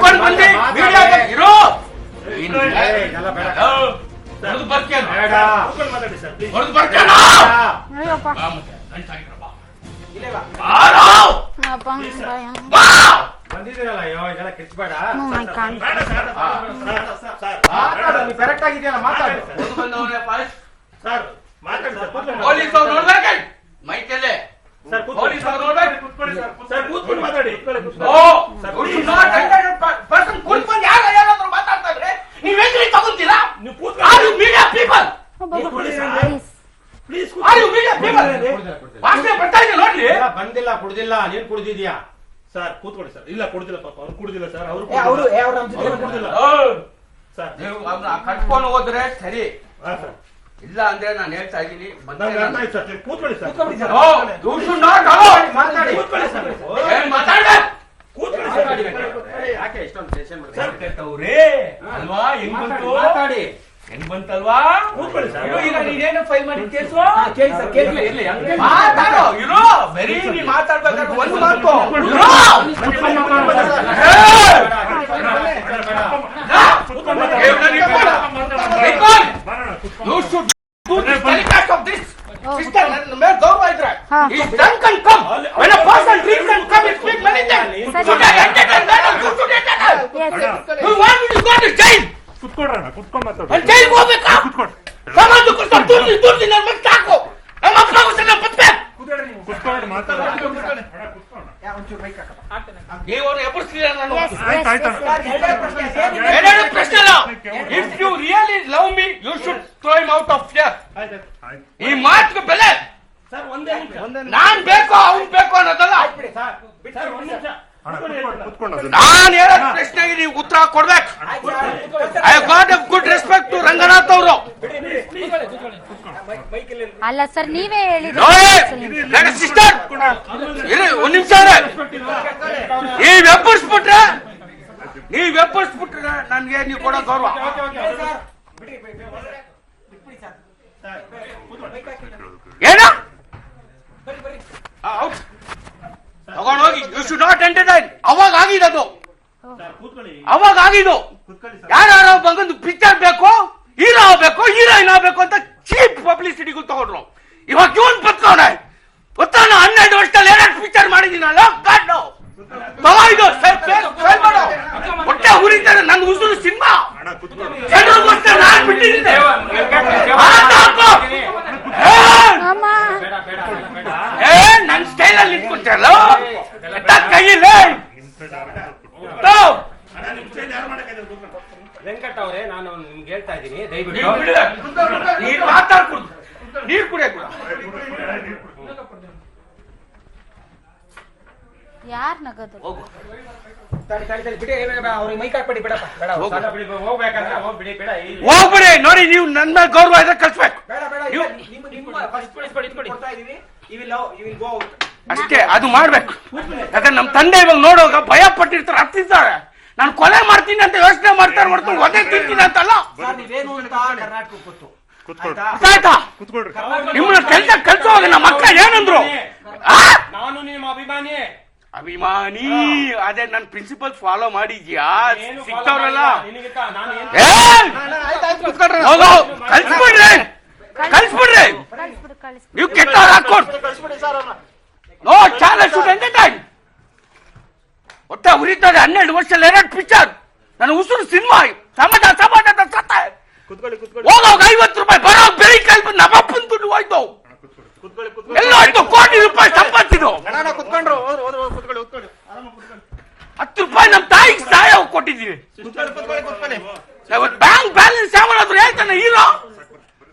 ಕರ್ಕೊಂಡು ಬಂದಿ ಇರೋ ಹೊರದು ಬರ್ತೀಯ ಹೊರದು ಬರ್ತೀಯ ಬಂದಿದ್ದೀರಲ್ಲ ಅಯ್ಯೋ ಇದೆಲ್ಲ ಕಿರ್ಚ್ಬೇಡ. ಕರೆಕ್ಟ್ ಆಗಿದೆಯಲ್ಲ ಮಾತಾಡಿ. ಪೊಲೀಸ್ ಅವ್ರು ನೋಡ್ಬೇಕು ಮೈಕಲ್ಲೇ ಪೊಲೀಸ್ ಅವ್ರು ನೋಡ್ಬೇಕು ಕೂತ್ಕೊಂಡು ಮಾತಾಡಿ. ಕೂತ್ಕೊಂಡು ಯಾರಾದ್ರೂ ಮಾತಾಡ್ತಾ ಇದ್ರೆ ನೀವೇನ್ರಿ ತಗೊಂತೀರಾ? ಮೀಡಿಯಾ ಪೀಪಲ್ ವಾಸನೆ ಬರ್ತಾ ಇದೆ ನೋಡ್ಲಿ. ಬಂದಿಲ್ಲ ಕುಡ್ದಿಲ್ಲ ನೀನ್ ಕುಡ್ದಿದ್ಯಾ ಸರ್ ಕೂತ್ಕೊಳ್ಳಿ ಸರ್. ಇಲ್ಲ ಕೊಡುದಿಲ್ಲ ಪಾಪ ಅವ್ರು ಕುಡುದಿಲ್ಲ ಸರ್. ಅವರು ಕುಡುದಿಲ್ಲ ಸರ್. ನೀವು ಕಟ್ಕೊಂಡು ಹೋದ್ರೆ ಸರಿ, ಸರ್ ಇಲ್ಲ ಅಂದ್ರೆ ನಾನು ಹೇಳ್ತಾ ಇದ್ದೀನಿ. ಕೂತ್ಕೊಳ್ಳಿ ಸರ್. ಯಾಕೆ ಇಷ್ಟೊಂದು ಟೆನ್ಷನ್ ಅಲ್ವಾ ಹೆಂಗ್ ಬಂತು ಮಾತಾಡಿ. ಹೆಂಗ್ ಬಂತಲ್ವಾ? ಕೂತ್ಕೊಳ್ಳಿ ಸರ್. ಈಗ ನೀನೇನು ಫೈಲ್ ಮಾಡಿ ಕೇಸು ಕೇಳಿ ಸರ್ ಕೇಳಿ ಇರ್ಲಿ ಮಾತಾಡೋ ಇರೋ ಬರೀ ನೀ ಮಾತಾಡ್ಬೇಕಾದ್ರೆ ಒಂದು ಮಾತು ಗೌರವ ಇದ್ರೆ ಕುತ್ಕೊಡ್ರಣ ಕುತ್ಕೊಂಡ್ ಮಾತಾಡ್ರಿ. ಜೈಲ್ಗೆ ಹೋಗ್ಬೇಕಾ? ಸಮಾಜಕ್ಕೆ ದುಡ್ಡು ನನ್ನ ಮಗ ಸಾಕು. ನಮ್ಮ ಅಪ್ಪ ಕುತ್ಕೊಂಡು ಮಾತಾಡ್ರಿ. ನೀವು ಎಬ್ಬರಿಸ್ತೀರಾ ನಾನು? ಆಯ್ತು ಎರಡು ಪ್ರಶ್ನೆ ಇಲ್ಲ. If you really love me you should throw him out of here. ಈ ಮಾತಿಗೆ ಬೆಲೆ ನಾನ್ ಬೇಕೋ ಅವ್ನ್ ಬೇಕೋ ಅನ್ನೋದಲ್ಲ. ನಾನು ಹೇಳೋ ಪ್ರಶ್ನೆಗೆ ನೀವು ಉತ್ತರ ಕೊಡ್ಬೇಕು. I got a good respect to Ranganath ಅವರು. ಅಲ್ಲ ಸರ್ ನೀವೇ ಹೇಳಿದ್ರೆ ಸಿಸ್ಟರ್ ಒಂದ್ ನಿಮಿಷ ನೀವ್ ಎಬ್ಬರಿಸ್ಬಿಟ್ರೆ ನನ್ಗೆ ನೀವು ಕೊಡೋ ಗೌರವ ಏನ ತಗೊಂಡು ಹೋಗಿ. You should not entertain. ಅವಾಗ ಆಗಿದ್ದು ಅವಾಗ ಆಗಿದ್ದು ಯಾರು ಬಂದು ಪಿಕ್ಚರ್ ಬೇಕು, ಹೀರೋ ಆಗ್ಬೇಕು, ಹೀರೋಯಿನ್ ಆಗ್ಬೇಕು ಅಂತ ಚೀಪ್ ಪಬ್ಲಿಸಿಟಿಗೂ ತಗೊಂಡ್ರು. ಇವಾಗ ಇವನ್ ಬತ್ಕೊಂಡೆ ಗೊತ್ತಾನ 12 ವರ್ಷದಲ್ಲಿ 2 ಪಿಕ್ಚರ್ ಮಾಡಿದೀನಲ್ಲ ಕಾಡು ತಗೊಂಡು ಹೊಟ್ಟೆ ಹುರಿತಾರೆ. ನನ್ನ ಉಸಿರು ಸಿನಿಮಾ ಜನರಿಗೋಸ್ಕರ ನಾನು ಬಿಟ್ಟಿದ್ದೆ. ನನ್ ಸ್ಟೈಲ್ ಅಲ್ಲಿ ನಿಂತ್ಕೊಳ್ತಾರಲ್ಲ ಕೈಯಲ್ಲಿ ವೆಂಕಟ್ ಅವರೇ ನಾನು ನಿಮ್ಗೆ ಹೇಳ್ತಾ ಇದ್ದೀನಿ ನೀರು ಮಾತಾಡ್ಕೊಡು. ನೀರು ಕುಡಿಯ ಕೂಡ ಯಾರ್ ನಗದು ಹೋಗು. ಬಿಡಿ ಅವ್ರಿಗೆ ಮೈಕ್ ಹಾಕ್ಬಿಡಿ ಬಿಡಪ್ಪ ಬೇಡ ಹೋಗ್ಬೇಕಂದ್ರೆ ಹೋಗ್ಬಿಡಿ ಬೇಡ ಹೋಗ್ಬಿಡಿ. ನೋಡಿ ನೀವು ನನ್ನ ಮೇಲೆ ಗೌರವ ಇದ್ರೆ ಕಳ್ಸ್ಬೇಕು ಅಷ್ಟೇ. ಅದು ಮಾಡ್ಬೇಕು. ಯಾಕಂದ್ರೆ ನಮ್ ತಂದೆ ಇವಾಗ ನೋಡುವಾಗ ಭಯ ಪಟ್ಟಿರ್ತಾರೆ, ಹತ್ತಿರ್ತಾರೆ. ನಾನು ಕೊಲೆ ಮಾಡ್ತೀನಿ ಅಂತ ಯೋಚನೆ ಮಾಡ್ತಾರೆ ಹೊರತು ಒದೆ ತಿಂತೀನಿ ಅಂತಲ್ಲ. ಆಯ್ತಾ ನಿಮ್ಮನ್ನ ಕೆಲ್ಸ ಕಲ್ಸೋವಾಗ ನಮ್ಮ ಅಕ್ಕ ಏನಂದ್ರು? ನಾನು ನಿಮ್ಮ ಅಭಿಮಾನಿ ಅದೇ ನನ್ ಪ್ರಿನ್ಸಿಪಲ್ ಫಾಲೋ ಮಾಡಿದ್ಯಾ? ಸಿಕ್ತವ್ರಲ್ಲ ಕಳ್ಸ್ಬಿಡ್ರಿ. ನೀವು ಕೆಟ್ಟವ್ರು ಹಾಕೊಡ್ ನೋ ಚಾಲೆಂಜ್ ಟು ಎಂಟರ್ಟೈನ್. ಹೊಟ್ಟೆ ಉರಿತಾರೆ. 12 ವರ್ಷದಲ್ಲಿ 2 ಪಿಕ್ಚರ್. ನನ್ನ ಉಸಿರು ಸಿನಿಮಾ ಸಮಾಜ ಸತ್ತ ಹೋಗೋಗ 50 ರೂಪಾಯಿ ಬರೋ ಬೆಳಿ ಕೈ ಬಂದು ನಮ್ಮಪ್ಪನ ದುಡ್ಡು ಹೋಯ್ತು. ಎಲ್ಲ ಹೋಯ್ತು. ಕೋಟಿ ರೂಪಾಯಿ ಸಂಪಾದಿಸಿದ್ದು. 10 ರೂಪಾಯಿ ನಮ್ಮ ತಾಯಿಗೆ ಸಹಾಯ ಕೊಟ್ಟಿದ್ದೀವಿ. ಬ್ಯಾಂಕ್ ಬ್ಯಾಲೆನ್ಸ್ ಯಾವನಾದ್ರು ಹೇಳ್ತಾನೆ ಹೀರೋ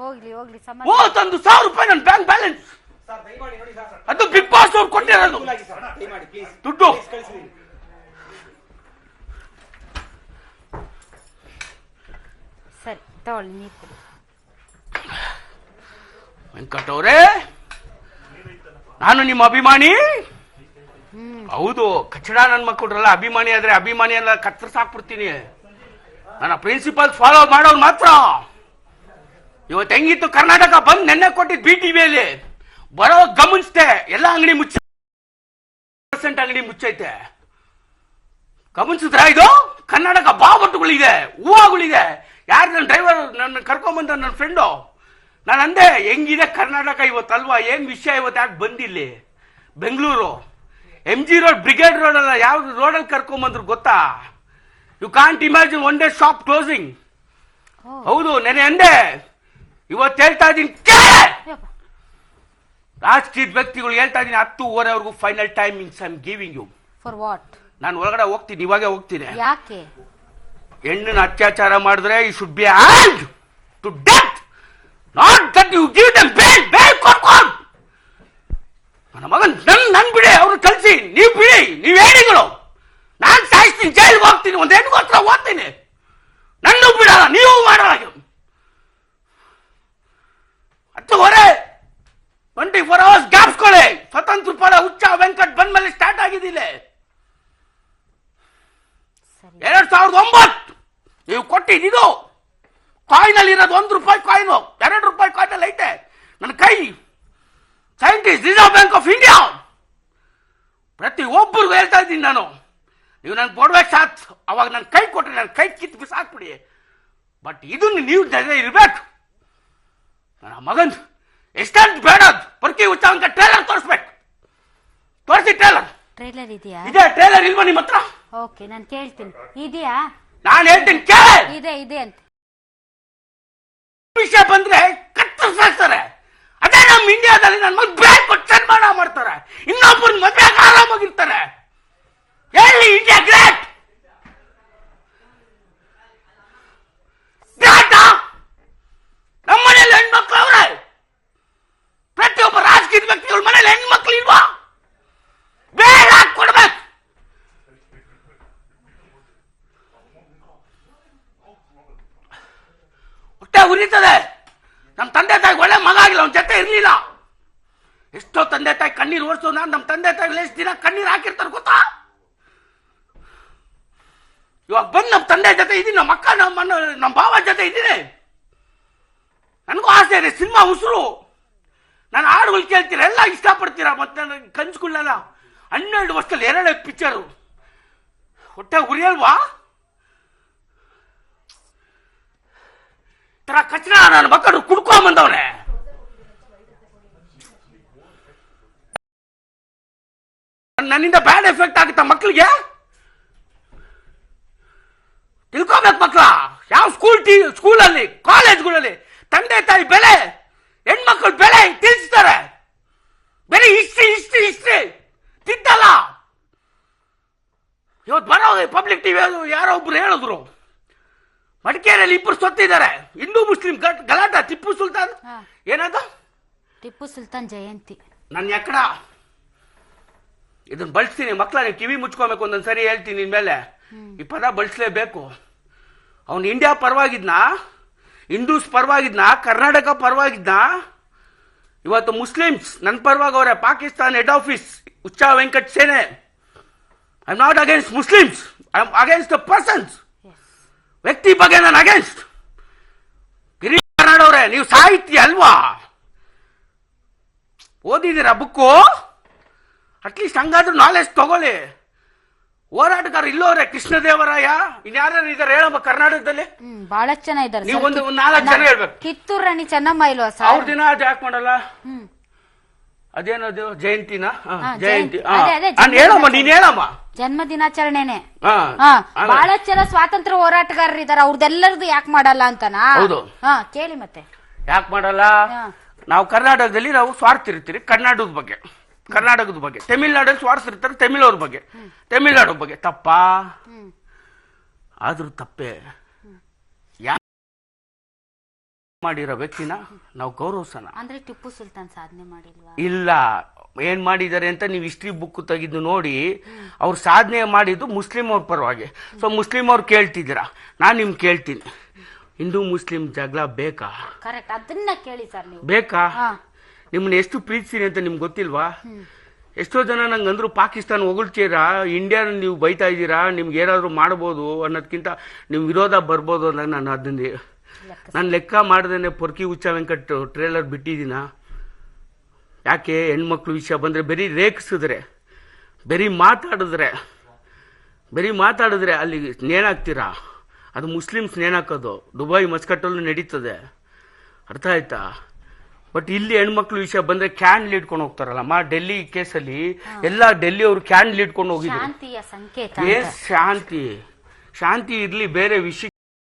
ಹೋಗ್ಲಿ ತಂದು 1000 ರೂಪಾಯಿ ನನ್ನ ಬ್ಯಾಂಕ್ ಬ್ಯಾಲೆನ್ಸ್. ಅದು ಬಿಗ್ ಬಾಸ್ ಅವ್ರು ಕೊಟ್ಟಿರೋದು ದುಡ್ಡು. ಸರಿ ತಗೊಳ್ಳಿ ನೀರು. ವೆಂಕಟ್ ಅವರೇ ನಾನು ನಿಮ್ಮ ಅಭಿಮಾನಿ. ಹೌದು ಕಚಡ ನನ್ ಮಕ್ಕಳ್ರಲ್ಲ ಅಭಿಮಾನಿ ಆದ್ರೆ ಅಭಿಮಾನಿ ಎಲ್ಲ ಕತ್ತರಿಸಾಕ್ಬಿಡ್ತೀನಿ. ನನ್ನ ಪ್ರಿನ್ಸಿಪಲ್ ಫಾಲೋ ಮಾಡೋರು ಮಾತ್ರ. ಇವತ್ತು ಹೆಂಗಿತ್ತು ಕರ್ನಾಟಕ ಬಂದ್ ನೆನ್ನೆ ಕೊಟ್ಟಿದ್ BTVಯಲ್ಲಿ ಬರೋ ಗಮನಿಸ್ತೆ ಎಲ್ಲ ಅಂಗಡಿ ಅಂಗಡಿ ಮುಚ್ಚೈತೆ. ಗಮನಿಸಿದ್ರ ಇದು ಕರ್ನಾಟಕ ಬಾಬಟ್ಟುಗಳಿದೆ, ಹೂವಾಗಳಿದೆ. ಯಾರು ನನ್ನ ಡ್ರೈವರ್ ನನ್ನ ಕರ್ಕೊಂಬಂದ ನನ್ನ ಫ್ರೆಂಡು, ನಾನು ಅಂದೆ ಹೆಂಗಿದೆ ಕರ್ನಾಟಕ ಇವತ್ತಲ್ವಾ, ಏನ್ ವಿಷಯ ಇವತ್ತು ಯಾಕೆ ಬಂದಿಲ್ಲಿ Bengaluru MG road Brigade road ಅಲ್ಲ, ಯಾವ ರೋಡಲ್ಲಿ ಕರ್ಕೊಂಬಂದ್ರು ಗೊತ್ತಾ? You can't imagine one day shop closing. ಹೌದು, ನೆನೆ ಅಂದೆ, ಇವತ್ತು ಹೇಳ್ತಾ ಇದ್ದೀನಿ ರಾಜಕೀಯ ವ್ಯಕ್ತಿಗಳು ಹೇಳ್ತಾ ಇದ್ದೀನಿ 10:15 final timings I am giving you. For what? ನಾನು ಒಳಗಡೆ ಹೋಗ್ತೀನಿ, ಇವಾಗೆ ಹೋಗ್ತೀನಿ. ಯಾಕೆ? ಹೆಣ್ಣನ್ನ ಅತ್ಯಾಚಾರ ಮಾಡಿದ್ರೆ you should be hand to death, not that you give them bail. Bail ಕೊಟ್ಕೊಂಡು ನನ್ನ ಮಗನ್ ನನ್ ಬಿಡಿ, ಅವ್ರು ಕಲ್ಸಿ, ನೀವು ಬಿಡಿ, ನೀವು ಹೇಳಿಗಳು. ನಾನ್ ಸಾಯಿಸ್ತೀನಿ, ಜೈಲ್ಗೆ ಹೋಗ್ತೀನಿ, ಒಂದು ಹೆಣ್ಗೋಸ್ಕರ ಓದ್ತೀನಿ, ನನ್ನೂ ಬಿಡಲ್ಲ, ನೀವು ಮಾಡಲ್ಲ. 10:24 hours ಗ್ಯಾಪ್ಸ್ಕೊಳ್ಳಿ. ಸ್ವತಂತ್ರ ಪರ ಹುಚ್ಚ ವೆಂಕಟ್ ಬಂದ್ಮೇಲೆ ಸ್ಟಾರ್ಟ್ ಆಗಿದ್ದಿಲ್ಲ. 2009 ನೀವು ಕೊಟ್ಟಿದ್ದು ಕಾಯಿನಲ್ಲಿ ಇರೋದು ₹1 ಕಾಯಿನು, ₹2 ಕಾಯಿನಲ್ಲಿ ಐತೆ ನನ್ನ ಕೈ. Scientist reserve bank of India ಪ್ರತಿ ಒಬ್ಬರಿಗೂ ಹೇಳ್ತಾ ಇದ್ದೀನಿ ನಾನು, ನೀವು ನನ್ಗೆ ಕೊಡ್ಬೇಕು ಸಾತ್, ಅವಾಗ ನನ್ನ ಕೈ ಕೊಟ್ಟರೆ ನನ್ನ ಕೈ ಕಿತ್ತು ಬಿಸಾಕ್ಬಿಡಿ. ಬಟ್ ಇದನ್ನು ನೀವು ಜೊತೆ ಇರಬೇಕು. ನನ್ನ ಮಗನ್ ಎಷ್ಟಂತ ಬೇಡ, ಪರ್ಕಿ ಹುಚ್ಚ ಅಂತ ಟ್ರೇಲರ್ ತೋರಿಸ್ಬೇಕು. ತೋರಿಸಿ ಟ್ರೇಲರ್. ಟ್ರೈಲರ್ ಇದೆಯಾ? ಇದೆ ಟ್ರೇಲರ್ ಇಲ್ವಾ ನಿಮ್ಮ ಹತ್ರ? ಓಕೆ, ನಾನು ಕೇಳ್ತೀನಿ. ಇದೆಯಾ? ನಾನು ಹೇಳ್ತೀನಿ ಕೇಳ. ಇದೆ ಅಂತ ವಿಷಯ ಬಂದ್ರೆ ಕತ್ತರಿಸ್ತಾರೆ. ಅದೇ ನಮ್ಮ ಇಂಡಿಯಾದಲ್ಲಿ ನನ್ನ ಮಗ ಬ್ಯಾಗ್ ಕೊಟ್ಟು ಸನ್ಮಾನ ಮಾಡ್ತಾರೆ, ಇನ್ನೊಬ್ಬರು ಮದುವೆ ಆರಾಮಾಗಿರ್ತಾರೆ. ಹೇಳಿ ಇಂಡಿಯಾ ಗ್ರೇಟ್ ನಮ್ಮ ಮನೇಲಿ ಹೆಣ್ಮಕ್ಳು ಅವ್ರೆ, ಪ್ರತಿಯೊಬ್ಬ ರಾಜಕೀಯ ವ್ಯಕ್ತಿಗಳ ಮನೇಲಿ ಹೆಣ್ಮಕ್ಳು ಇಲ್ವಾ? ಬೇಡ ಕೊಡ್ಬೇಕು. ಹೊಟ್ಟೆ ಉರಿತದೆ. ನಮ್ಮ ತಂದೆ ತಾಯಿ ಒಳ್ಳೆ ಮಗ ಆಗಿಲ್ಲ, ಅವನ ಜೊತೆ ಇರ್ಲಿಲ್ಲ. ಎಷ್ಟೋ ತಂದೆ ತಾಯಿ ಕಣ್ಣೀರು ಓಡಿಸೋ, ನಾನು ನಮ್ಮ ತಂದೆ ತಾಯಿ ಎಷ್ಟು ದಿನ ಕಣ್ಣೀರು ಹಾಕಿರ್ತಾರೆ ಗೊತ್ತಾ? ಇವಾಗ ಬಂದು ನಮ್ಮ ತಂದೆ ಜೊತೆ ಇದ್ದೀನಿ, ನಮ್ಮ ಅಕ್ಕ ನಮ್ಮ ಭಾವ ಜೊತೆ ಇದ್ದೀನಿ. ನನಗೂ ಆಸೆ ಇದೆ, ಸಿನಿಮಾ ಉಸಿರು. ನಾನು ಹಾಡುಗಳು ಕೇಳ್ತೀರ, ಎಲ್ಲ ಇಷ್ಟಪಡ್ತೀರಾ. ಮತ್ತೆ ನನಗೆ ಕನ್ಸುಗಳಲ್ಲ. 12 ವರ್ಷದಲ್ಲಿ 2 ಪಿಕ್ಚರು. ಹೊಟ್ಟೆ ಉರಿಯಲ್ವಾ? ತರ ಕಚರ ನನ್ನ ಮಕ್ಕಳು ಕುಡ್ಕೊಂಡ್ ಬಂದವನೆ. ನನ್ನಿಂದ ಬ್ಯಾಡ್ ಎಫೆಕ್ಟ್ ಆಗುತ್ತಾ ಮಕ್ಕಳಿಗೆ? ತಿಳ್ಕೋಬೇಕು ಮಕ್ಕಳ. ಯಾವ ಸ್ಕೂಲಲ್ಲಿ ಕಾಲೇಜ್ಗಳಲ್ಲಿ ತಂದೆ ತಾಯಿ ಬೆಲೆ, ಹೆಣ್ಮಕ್ಳು ಬೆಲೆ ತಿಳಿಸ್ತಾರೆ. ಬೆಲೆ ಇಷ್ಟೇ ತಿದ್ದಲ್ಲ. ಇವತ್ತು ಬರೋ ಪಬ್ಲಿಕ್ ಟಿವಿ ಯಾರೋ ಒಬ್ರು ಹೇಳಿದ್ರು, ಮಡಿಕೇರಿಯಲ್ಲಿ 2 ಸತ್ತಿದ್ದಾರೆ, ಹಿಂದೂ ಮುಸ್ಲಿಂ ಗಲಾಟ. ಟಿಪ್ಪು ಸುಲ್ತಾನ್ ಏನದು? ಟಿಪ್ಪು ಸುಲ್ತಾನ್ ಜಯಂತಿ. ನನ್ನ ಎಕ್ಕಡ ಇದನ್ನ ಬಳಸ್ತೀನಿ ಮಕ್ಕಳ, ನೀವು ಕಿವಿ ಮುಚ್ಕೋಬೇಕು. ಒಂದೊಂದ್ಸರಿ ಹೇಳ್ತೀನಿ ಇನ್ಮೇಲೆ ಈ ಪದ ಬಳಸಲೇಬೇಕು. ಅವನು ಇಂಡಿಯಾ ಪರವಾಗಿದ್ನಾ, ಹಿಂದೂಸ್ ಪರವಾಗಿದ್ನಾ, ಕರ್ನಾಟಕ ಪರವಾಗಿದ್ನಾ? ಇವತ್ತು ಮುಸ್ಲಿಮ್ಸ್ ನನ್ನ ಪರವಾಗವ್ರೆ. ಪಾಕಿಸ್ತಾನ್ ಹೆಡ್ ಆಫೀಸ್ ಹುಚ್ಚ ವೆಂಕಟ್ ಸೇನೆ. I am not against Muslims, I am against the persons. ವ್ಯಕ್ತಿ ಬಗ್ಗೆ ನಾನು ಅಗೇನ್ಸ್ಟ್. ಗಿರೀಶ್ ಕಾರ್ನಾಡ್ ಅವರೇ, ನೀವು ಸಾಹಿತ್ಯ ಅಲ್ವಾ? ಓದಿದ್ದೀರಾ ಬುಕ್ಕು? ಅಟ್ಲೀಸ್ಟ್ ಹಂಗಾದ್ರೂ ನಾಲೆಜ್ ತಗೊಳ್ಳಿ. ಹೋರಾಟಗಾರ ಇಲ್ಲೋರೆ, ಕೃಷ್ಣದೇವರಾಯ, ಇನ್ಯಾರು ಇದಾರೆ ಹೇಳಮ್ಮ ಕರ್ನಾಟಕದಲ್ಲಿ? ಬಹಳಷ್ಟು ಜನ ಇದ್ದಾರೆ. ನೀವು ಒಂದು 4 ಜನ ಹೇಳ್ಬೇಕು. ಕಿತ್ತೂರು ರಾಣಿ ಚೆನ್ನಮ್ಮ ಇಲ್ವಾ ಸರ್? ಅವ್ರ ದಿನ ಅದು ಯಾಕೆ ಮಾಡಲ್ಲ? ಅದೇನದು ಜಯಂತಿನ? ಜಯಂತಿ ಹೇಳಮ್ಮ, ನೀನ್ ಹೇಳಮ್ಮ. ಜನ್ಮ ದಿನಾಚರಣೆನೆ. ಬಹಳಷ್ಟು ಜನ ಸ್ವಾತಂತ್ರ್ಯ ಹೋರಾಟಗಾರರು ಇದಾರೆ, ಅವ್ರದ್ದೆಲ್ಲರದು ಯಾಕೆ ಮಾಡಲ್ಲ ಅಂತನಾ? ಹೌದು. ಕೇಳಿ ಮತ್ತೆ. ಯಾಕೆ ಮಾಡಲ್ಲ? ನಾವು ಕರ್ನಾಟಕದಲ್ಲಿ ನಾವು ಸ್ವಾರ್ಥ ಇರ್ತೀರಿ ಕರ್ನಾಟಕದ ಬಗ್ಗೆ. ತಮಿಳ್ನಾಡಲ್ಲಿ ಸ್ವಾರ್ಥ ಇರ್ತಾರೆ ತಮಿಳವ್ರ ಬಗ್ಗೆ, ತಮಿಳ್ನಾಡು ಬಗ್ಗೆ. ತಪ್ಪಾ? ಆದ್ರೂ ತಪ್ಪೇ. ಮಾಡಿರೋ ವ್ಯಕ್ತಿನ ನಾವು ಗೌರವಿಸೋಣ. ಅಂದ್ರೆ ಟಿಪ್ಪು ಸುಲ್ತಾನ್ ಸಾಧನೆ ಮಾಡಿಲ್ವಾ? ಇಲ್ಲ, ಏನ್ ಮಾಡಿದ್ದಾರೆ ಅಂತ ನೀವು ಹಿಸ್ಟ್ರಿ ಬುಕ್ ತೆಗೆದು ನೋಡಿ. ಅವ್ರು ಸಾಧನೆ ಮಾಡಿದ್ದು ಮುಸ್ಲಿಂ ಅವ್ರ ಪರವಾಗಿ. ಸೊ ಮುಸ್ಲಿಂ ಅವ್ರು ಕೇಳ್ತಿದ್ದೀರಾ, ನಾನು ನಿಮ್ಗೆ ಕೇಳ್ತೀನಿ, ಹಿಂದೂ ಮುಸ್ಲಿಂ ಜಗಳ ಬೇಕಾ? ಕರೆಕ್ಟ್, ಅದನ್ನ ಕೇಳಿ ಸರ್ ನೀವು. ಬೇಕಾ? ನಿಮ್ಮನ್ನ ಎಷ್ಟು ಪ್ರೀತಿಸ್ತೀನಿ ಅಂತ ನಿಮ್ಗೆ ಗೊತ್ತಿಲ್ವಾ? ಎಷ್ಟೋ ಜನ ನಂಗೆ ಅಂದ್ರು, ಪಾಕಿಸ್ತಾನ ಹೊಗಳ್ತೀರಾ, ಇಂಡಿಯಾನ ನೀವು ಬೈತಾ ಇದ್ದೀರಾ, ನಿಮ್ಗೆ ಏನಾದ್ರು ಮಾಡ್ಬೋದು ಅನ್ನೋದಕ್ಕಿಂತ ನಿಮ್ ವಿರೋಧ ಬರ್ಬೋದು ಅನ್ನೋ ನಾನು ಲೆಕ್ಕ ಮಾಡ್ದೇನೆ ಪೊರ್ಕಿ ಹುಚ್ಚ ವೆಂಕಟ್ ಟ್ರೇಲರ್ ಬಿಟ್ಟಿದ್ದೀನ. ಯಾಕೆ? ಹೆಣ್ಮಕ್ಳು ವಿಷಯ ಬಂದ್ರೆ ಬರೀ ರೇಗಿಸಿದ್ರೆ, ಬರೀ ಮಾತಾಡಿದ್ರೆ, ಬರೀ ಮಾತಾಡಿದ್ರೆ ಅಲ್ಲಿ ನೇಣಾಕ್ತೀರಾ, ಅದು ಮುಸ್ಲಿಮ್ಸ್ ನೇಣಾಕೋದು. ದುಬೈ ಮಸ್ಕಟ್ಟಲ್ಲೂ ನಡೀತದೆ, ಅರ್ಥ ಆಯ್ತಾ? ಬಟ್ ಇಲ್ಲಿ ಹೆಣ್ಮಕ್ಳು ವಿಷಯ ಬಂದ್ರೆ ಕ್ಯಾಂಡ್ಲ್ ಇಟ್ಕೊಂಡು ಹೋಗ್ತಾರಲ್ಲ ಡೆಲ್ಲಿ ಕೇಸಲ್ಲಿ ಎಲ್ಲ ಡೆಲ್ಲಿ ಅವರು ಕ್ಯಾಂಡ್ಲ್ ಇಟ್ಕೊಂಡು ಹೋಗಿದ್ರು. ಶಾಂತಿಯ ಸಂಕೇತ ಶಾಂತಿ ಇರ್ಲಿ, ಬೇರೆ ವಿಷಯ